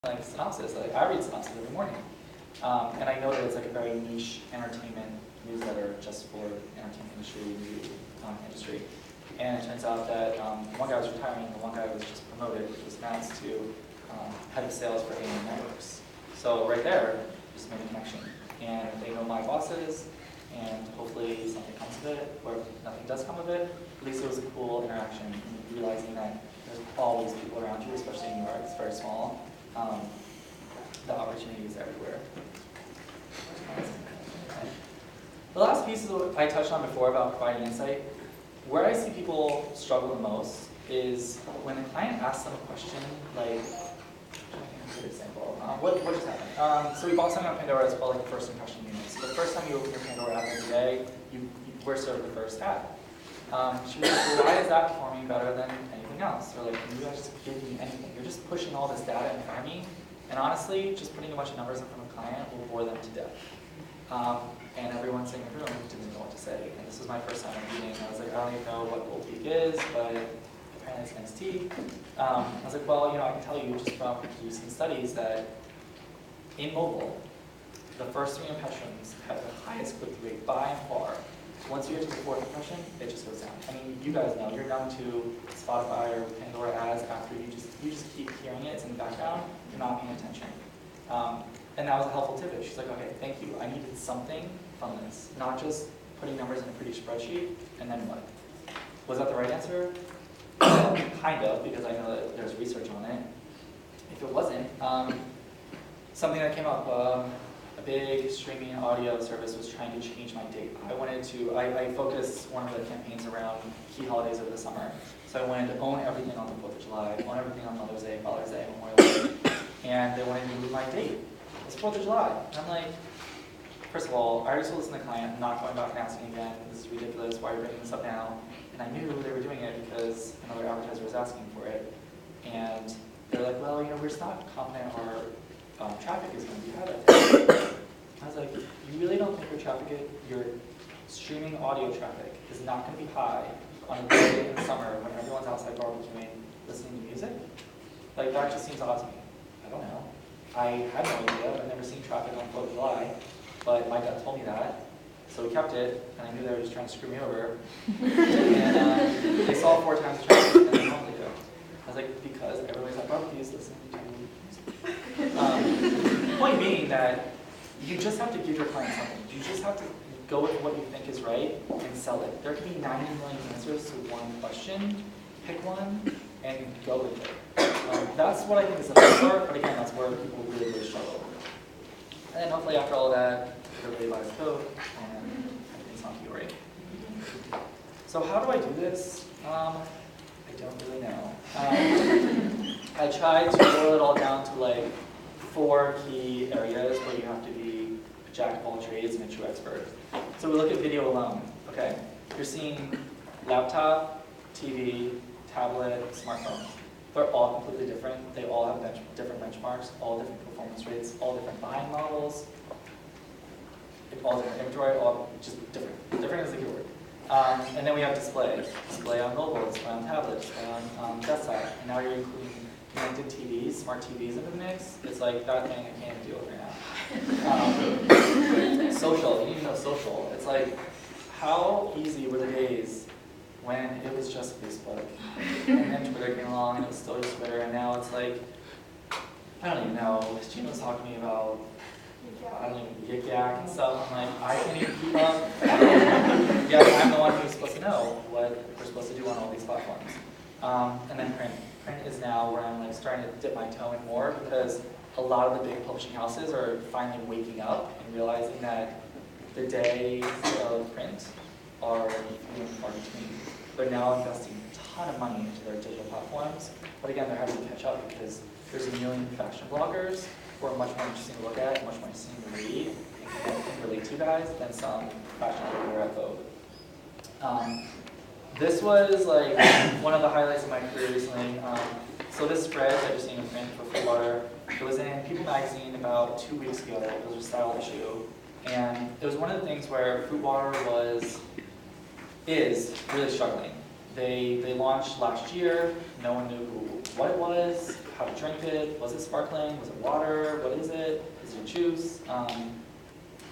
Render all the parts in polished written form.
like synopsis. Like I read synopsis every morning, and I know that it's like a very niche entertainment newsletter just for entertainment industry. And it turns out that one guy was retiring, and one guy was just promoted, which was announced to head of sales for AM Networks. So right there, just made a connection, and they know my bosses, and hopefully something comes of it, or if nothing does come of it. At least it was a cool interaction, and realizing that there's always people around you, especially in New York. It's very small. The opportunity is everywhere. The last piece is what I touched on before about providing insight. Where I see people struggle the most is when a client asks them a question like, good example. What just happened? So we bought something on Pandora. It's called like first impression units. So the first time you open your Pandora app every day, you were served the first ad. She was like, well, why is that performing better than anything else? Or like, can you guys just give me anything? You're just pushing all this data in front of me. And honestly, just putting a bunch of numbers in front of a client will bore them to death. And everyone sitting in the room didn't know what to say. And this was my first time meeting. I was like, I don't even know what Gold Peak is, but apparently it's nice tea. I was like, well, I can tell you just from recent studies that in mobile, the first 3 impressions have the highest click-through rate by and far. Once you get to the 4th impression, it just goes down. I mean, you guys know, you're numb to Spotify or Pandora ads after you just keep hearing it, it's in the background, you're not paying attention. And that was a helpful tidbit. She's like, okay, thank you. I needed something from this, not just putting numbers in a pretty spreadsheet, and then what? Was that the right answer? Kind of, because I know that there's research on it. If it wasn't, something that came up, a big streaming audio service was trying to change my date. I focused one of the campaigns around key holidays over the summer. So I wanted to own everything on the 4th of July, own everything on Mother's Day, Father's Day, Memorial Day, and they wanted to move my date. It's 4th of July. And I'm like, first of all, I already told this to the client, I'm not going back and asking again, this is ridiculous, why are you bringing this up now? And I knew they were doing it because another advertiser was asking for it. And they're like, well, we're just not confident our traffic is going to be high. I was like, you really don't think your streaming audio traffic is not going to be high on a day in the summer when everyone's outside barbecuing, listening to music? Like, that just seems odd to me. I don't know. I had no idea. I've never seen traffic on 4th of July, but my gut told me that. So we kept it, and I knew they were just trying to screw me over. And they saw 4 times the traffic, and they normally do. I was like, because everybody's at barbecues listening to music. Point being that you just have to give your client something. You just have to go with what you think is right and sell it. There could be 90 million answers to one question. Pick one and go with it. That's what I think is the best part, but again, that's where people really, really struggle. And then hopefully after all of that, everybody buys code and everything's hunky-dory. So how do I do this? I don't really know. I tried to boil it all down to like 4 key areas where you have to be a jack of all trades and a true expert. So we look at video alone, okay? You're seeing laptop, TV, tablet, smartphone. They're all completely different. They all have different benchmarks, all different performance rates, all different buying models, all different inventory, all just different. Different is the keyword. And then we have display. Display on mobile, display on tablet, display on desktop. And now you're including connected TVs, smart TVs into the mix. It's like that thing I can't deal with right now. Social, you need to know social. It's like, how easy were the days when it was just Facebook, and then Twitter came along, and it was still just Twitter, and now it's like, I don't even know. Gina was talking to me about, I don't even, Yik Yak and stuff. I'm like, I can't even keep up. Yeah, I'm the one who's supposed to know what we're supposed to do on all these platforms. And then print. Print is now where I'm like starting to dip my toe in more, because a lot of the big publishing houses are finally waking up and realizing that the days of print are few and far between. They're now investing a ton of money into their digital platforms, but again, they're having to catch up because there's a million fashion bloggers who are much more interesting to look at, much more interesting to read, and can relate to you guys than some fashion blogger at Vogue. This was like one of the highlights of my career recently. So this spread I just seen in print for Food Water. It was in People magazine about 2 weeks ago. It was a style issue, and it was one of the things where Food Water is really struggling. They launched last year. No one knew what it was, how to drink it. Was it sparkling? Was it water? What is it? Is it juice?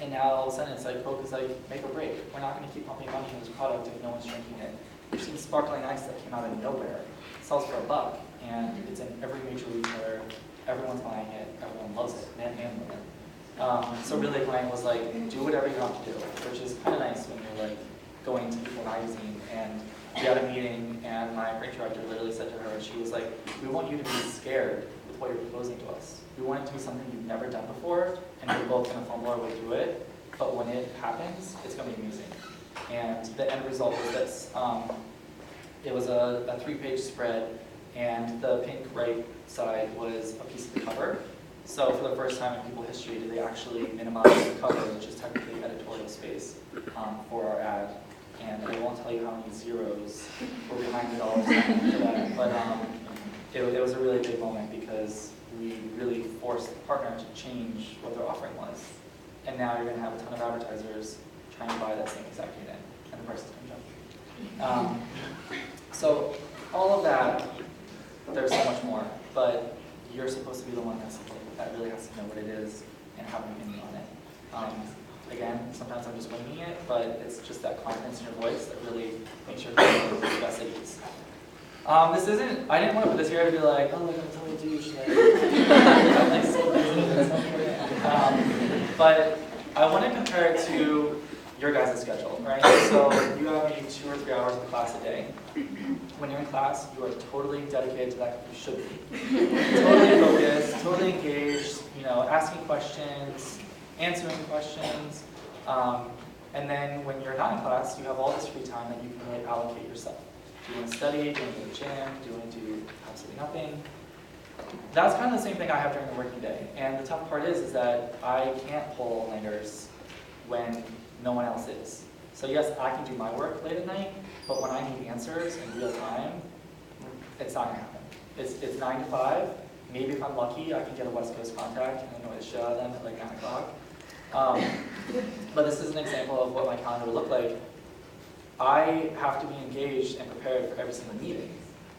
And now all of a sudden it's like Coke is like, make or break. We're not going to keep pumping money in this product if no one's drinking it. We've seen sparkling ice that came out of nowhere. It sells for $1, and it's in every major retailer. Everyone's buying it. Everyone loves it, men and women. So really the client was like, do whatever you have to do, which is kind of nice when you're like going to People Magazine, and we had a meeting, and my print director literally said to her, she was like, we want you to be scared with what you're proposing to us. We want it to be something you've never done before, and we're both going to fumble our way through it, but when it happens, it's going to be amazing. And the end result was this. It was a 3-page spread, and the pink right side was a piece of the cover. So for the first time in People history, did they actually minimize the cover, which is technically editorial space, for our ad. And I won't tell you how many zeros were behind the dollar sign for that, but it was a really big moment because we really forced the partner to change what their offering was. And now you're going to have a ton of advertisers trying to buy that same exact unit, and the price is going to jump. So all of that, there's so much more, but you're supposed to be the one that really has to know what it is and have an opinion on it. Again, sometimes I'm just winging it, but it's just that confidence in your voice that really makes your the best it is. This isn't, I didn't want to put this here to be like, oh, look, I'm telling you, you should. I'm like so busy, that's not who I am. But I want to compare it to your guys' schedule, right? So you have maybe 2 or 3 hours of class a day. When you're in class, you are totally dedicated to that, you should be. Totally focused, totally engaged, asking questions, answering questions. And then when you're not in class, you have all this free time that you can really allocate yourself. Do you want to study? Do you want to go to the gym? Do you want to do absolutely nothing? That's kind of the same thing I have during the working day. And the tough part is that I can't pull all-nighters when no one else is. So yes, I can do my work late at night, but when I need answers in real time, it's not going to happen. It's 9 to 5. Maybe if I'm lucky, I can get a West Coast contact and annoy the shit out of them at like 9 o'clock. But this is an example of what my calendar would look like. I have to be engaged and prepared for every single meeting.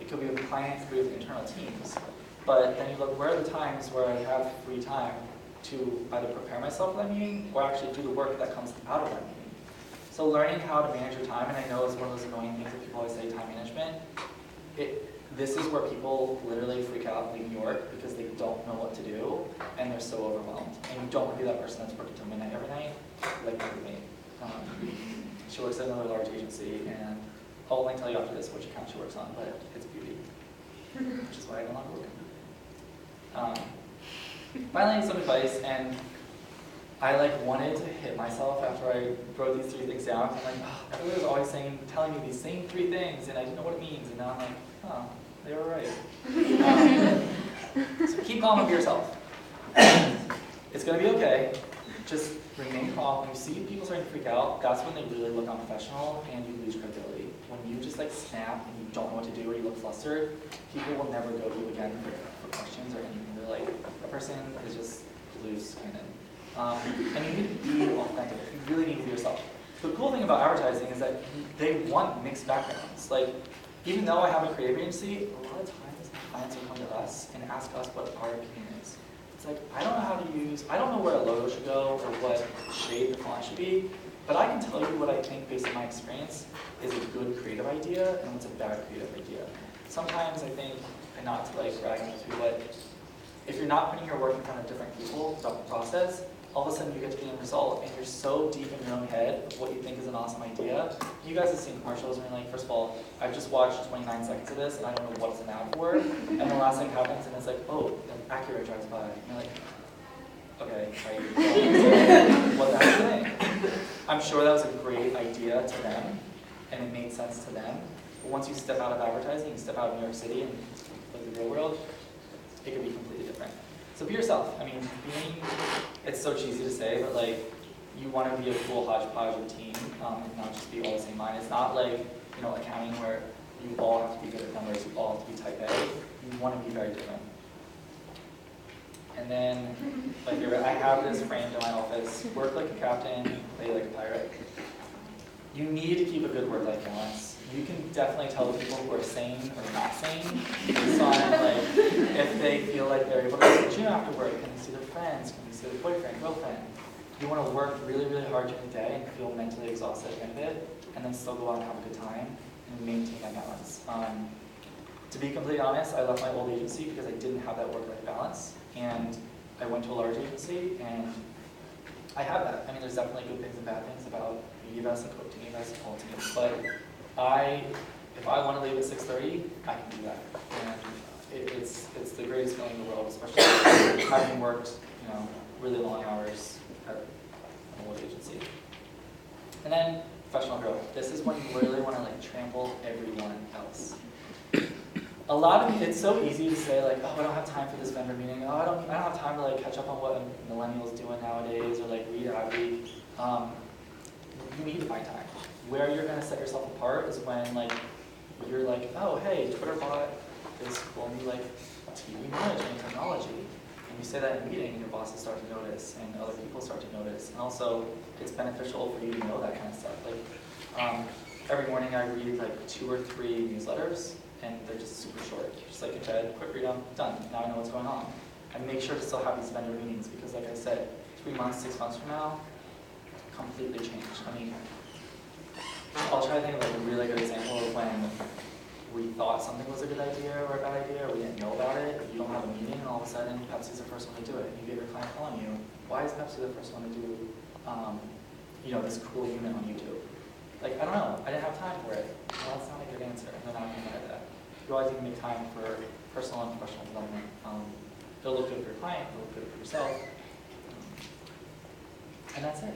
It could be with clients, it could be with internal teams. But then you look, where are the times where I have free time to either prepare myself for that meeting or actually do the work that comes out of that meeting? So learning how to manage your time, and I know it's one of those annoying things that people always say, time management. This is where people literally freak out leaving work because they don't know what to do and they're so overwhelmed. And you don't want to be that person that's working till midnight every night, like me. She works at another large agency, and I'll only tell you after this which account she works on, but it's beauty, which is why I no longer work. Finally, some advice, and I wanted to hit myself after I wrote these 3 things down. I'm like, oh, everybody was always telling me these same 3 things, and I didn't know what it means, and now I'm like, oh, they were right. So keep calm with yourself. It's going to be okay. Just remain calm. When you see people starting to freak out, that's when they really look unprofessional and you lose credibility. When you just snap and you don't know what to do or you look flustered, people will never go to you again for questions or anything. They're like, that person is just loose cannon. And you need to be authentic. You really need to be yourself. The cool thing about advertising is that they want mixed backgrounds. Even though I have a creative agency, a lot of times clients will come to us and ask us what our opinion is. It's like, I don't know how to use, I don't know where a logo should go or what shade the font should be, but I can tell you what I think based on my experience is a good creative idea and what's a bad creative idea. Sometimes I think, and not to brag on you, but if you're not putting your work in front of different people throughout the process, all of a sudden you get to the end result and you're so deep in your own head of what you think is an awesome idea. You guys have seen commercials and you're like, first of all, I've just watched 29 seconds of this and I don't know what it's an ad for. And the last thing happens and it's like, oh, an Acura drives by. And you're like, okay, what the heck are they? I'm sure that was a great idea to them and it made sense to them. But once you step out of advertising, you step out of New York City and the real world, it could be completely different. So be yourself. I mean, it's so cheesy to say, but you want to be a cool hodgepodge of team, and not just be all the same mind. It's not accounting where you all have to be good at numbers, you all have to be type A. You want to be very different. And then, my favorite, I have this framed in my office: work like a captain, play like a pirate. You need to keep a good work-life balance. you can definitely tell the people who are sane or not sane based on like if they feel like they're able to go to the gym after work, can they see their friends, can they see their boyfriend, girlfriend. You want to work really, really hard during the day and feel mentally exhausted at the end of it, and then still go out and have a good time and maintain that balance. To be completely honest, I left my old agency because I didn't have that work-life balance, and I went to a large agency, and I have that. I mean, there's definitely good things and bad things about MediaVest and MediaVest and Ultimate, but if I want to leave at 6:30, I can do that. And it's the greatest feeling in the world, especially having worked, really long hours at an old agency. And then professional growth. This is when you really want to like trample everyone else. A lot of it's so easy to say like, oh, I don't have time for this vendor meeting. Oh, I don't have time to like catch up on what millennials doing nowadays or like read Adweek. You need to find time. Where you're going to set yourself apart is when like you're like, oh, hey, Twitter bot is cool, and you like TV management technology, and you say that in a meeting, and your bosses start to notice, and other people start to notice, and also it's beneficial for you to know that kind of stuff. Like every morning I read like 2 or 3 newsletters, and they're just super short. Just like in bed, quick read them, done. Now I know what's going on. And make sure to still have these vendor meetings because, like I said, 3 months, 6 months from now, completely changed. I mean, I'll try to think of like a really good example of when we thought something was a good idea or a bad idea, or we didn't know about it. You don't have a meeting, and all of a sudden, Pepsi's the first one to do it. And you get your client calling you. Why is Pepsi the first one to do, this cool unit on YouTube? Like, I don't know. I didn't have time for it. Well, that's not a good answer. And then I'm going to add that. You always need to make time for personal and professional development. It'll look good for your client. It'll look good for yourself. And that's it.